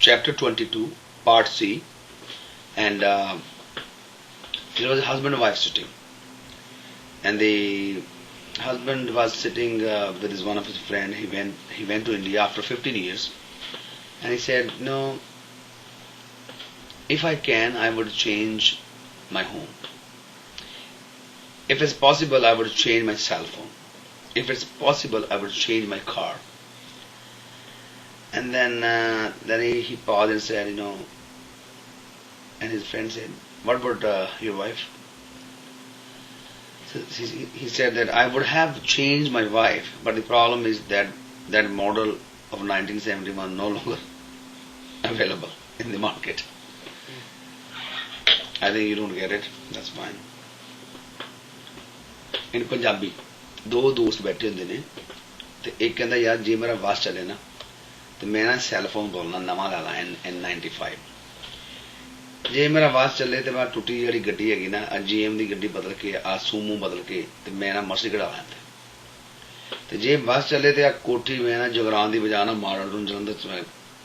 chapter 22, part C, and it was a husband and wife sitting, and the husband was sitting with one of his friend. He went to India after 15 years, and he said, "No, if I can, I would change my home. If it's possible, I would change my cell phone. If it's possible, I would change my car." And then he paused and said, and his friend said, "What about your wife?" So he said that I would have changed my wife, but the problem is that that model of 1971 no longer available in the market. I think you don't get it. That's fine. In Punjabi, ਦੋ ਦੋਸਤ ਬੈਠੇ ਹੁੰਦੇ ਨੇ ਤੇ ਇੱਕ ਕਹਿੰਦਾ ਯਾਰ ਜੇ ਮੇਰਾ ਵਾਸ ਚੱਲੇ ਨਾ ਤੇ ਮੈਂ ਨਾ ਸੈੱਲ ਫੋਨ ਬੋਲਣਾ ਨਵਾਂ ਲੈ ਲਾਂ N95। ਜੇ ਮੇਰਾ ਵਾਸ ਚੱਲੇ ਤੇ ਮੈਂ ਟੁੱਟੀ ਜਿਹੜੀ ਗੱਡੀ ਹੈਗੀ ਨਾ GM ਦੀ ਗੱਡੀ ਬਦਲ ਕੇ ਆ ਸੂਮੋ ਬਦਲ ਕੇ ਤੇ ਮੈਂ ਨਾ ਮਰਸੀ ਕਢਾ ਲਾਂ ਤੇ ਜੇ ਵਾਸ ਚੱਲੇ ਤੇ ਆ ਕੋਠੀ ਮੈਂ ਨਾ ਜਗਰਾਨ ਦੀ ਬਜਾ ਨਾ ਮਾਡਲ ਨੂੰ ਜਲੰਧਰ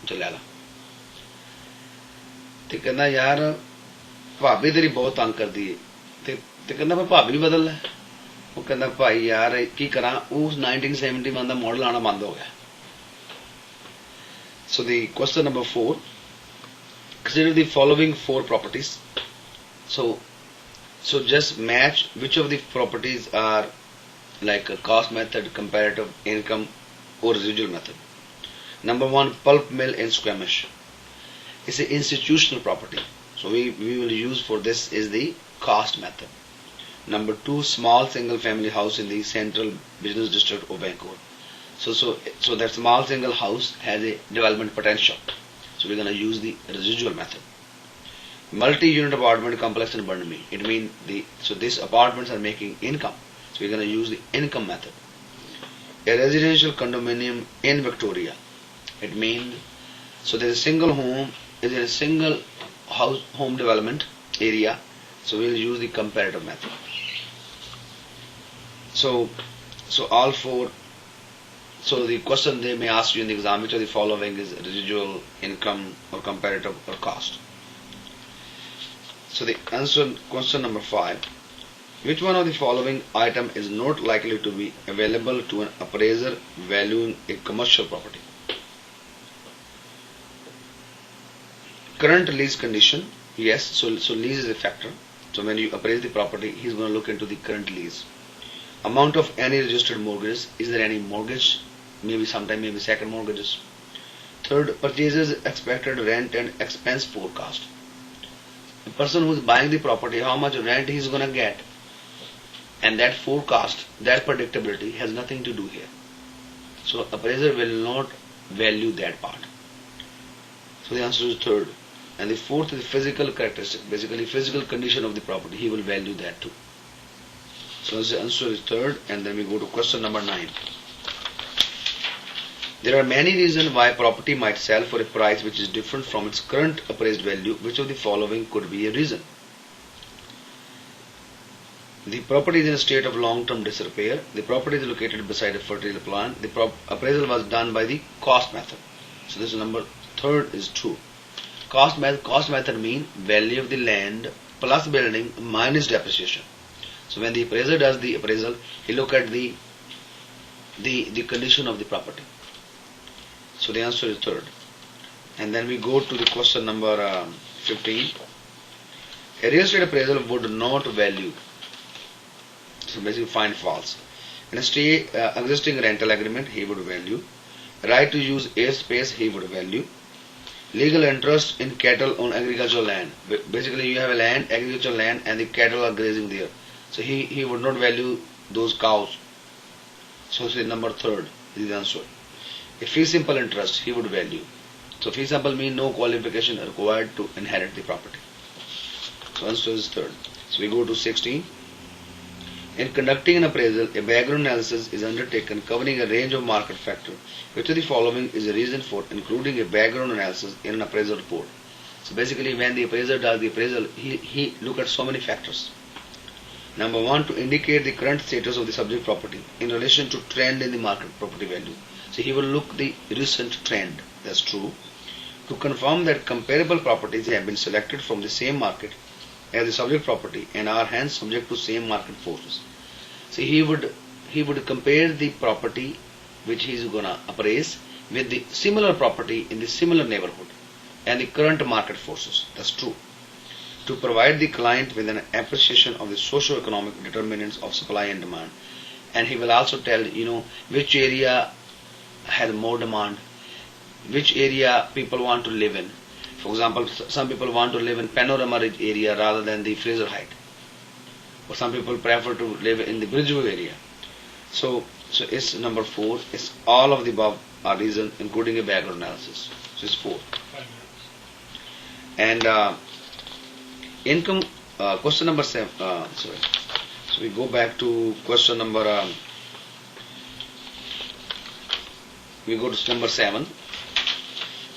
ਚ ਲੈ ਲਾਂ। ਤੇ ਕਹਿੰਦਾ ਯਾਰ ਭਾਬੀ ਤੇਰੀ ਬਹੁਤ ਤੰਗ ਕਰਦੀ ਏ ਤੇ ਕਹਿੰਦਾ ਮੈਂ ਭਾਬੀ ਬਦਲ ਲੈ। ਉਹ ਕਹਿੰਦਾ ਭਾਈ ਯਾਰ ਕੀ ਕਰਾਂ ਉਸ 1971 ਦਾ ਮਾਡਲ ਆਣਾ ਬੰਦ ਹੋ ਗਿਆ। So the question number 4, consider the following 4 properties. So just match which of the properties are like a cost method, comparative, income or residual method. Number 1, pulp mill in Squamish. It's an institutional property. So we will use for this is the cost method. Number 2, small single family house in the central business district of Vancouver. So that small single house has a development potential. So we're going to use the residual method. Multi-unit apartment complex in Burnaby. It means so these apartments are making income. So we're going to use the income method. A residential condominium in Victoria. It means so there's a single home is in a single house home development area. So we'll use the comparative method. So all 4. So the question they may ask you in the exam, which of the following is residual, income or comparative or cost? So the answer, question number 5, which one of the following item is not likely to be available to an appraiser valuing a commercial property? Current lease condition, yes, so lease is a factor. So when you appraise the property, he's going to look into the current lease. Amount of any registered mortgages, is there any mortgage? Maybe second mortgages. Third, purchases expected rent and expense forecast. The person who is buying the property, how much rent he is going to get, and that forecast, that predictability has nothing to do here. So appraiser will not value that part. So the answer is third. And the fourth is physical characteristic, basically physical condition of the property. He will value that too. So the answer is third, and then we go to question number 9. There are many reasons why property might sell for a price which is different from its current appraised value. Which of the following could be a reason? The property is in a state of long-term disrepair. The property is located beside a fertile plant. The appraisal was done by the cost method. So this number third is true. Cost method means value of the land plus building minus depreciation. So when the appraiser does the appraisal, he look at the condition of the property. So the answer is third. And then we go to the question number 15. A real estate appraisal would not value. So basically find false. In a existing rental agreement, he would value. Right to use airspace, he would value. Legal interest in cattle on agricultural land. Basically you have a land, agricultural land, and the cattle are grazing there. So he would not value those cows. So say number third is the answer. A fee simple interest he would value. So fee simple means no qualification required to inherit the property. So answer is third. So we go to 16. In conducting an appraisal, a background analysis is undertaken covering a range of market factors. Which of the following is a reason for including a background analysis in an appraisal report? So basically when the appraiser does the appraisal, he look at so many factors. Number 1, to indicate the current status of the subject property in relation to trend in the market property value. So he will look the recent trend. That's true. to confirm that comparable properties have been selected from the same market as the subject property and are hence subject to same market forces. See, he would compare the property which he is gonna appraise with the similar property in the similar neighborhood and the current market forces. That's true. To provide the client with an appreciation of the socio-economic determinants of supply and demand. And he will also tell, which area has more demand, which area people want to live in. For example, some people want to live in Panorama Ridge area rather than the Fraser Height. Or some people prefer to live in the Bridgeview area. So it's number 4. It's all of the above are reason, including a background analysis. So it's 4. And income, question number 7. Sorry. So we go back to question number. We go to number 7.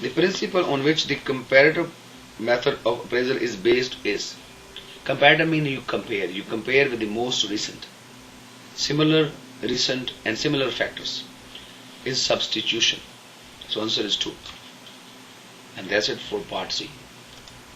The principle on which the comparative method of appraisal is based is, comparative means you compare with the most recent, similar, recent and similar factors, is substitution. So answer is 2. And that's it for part C.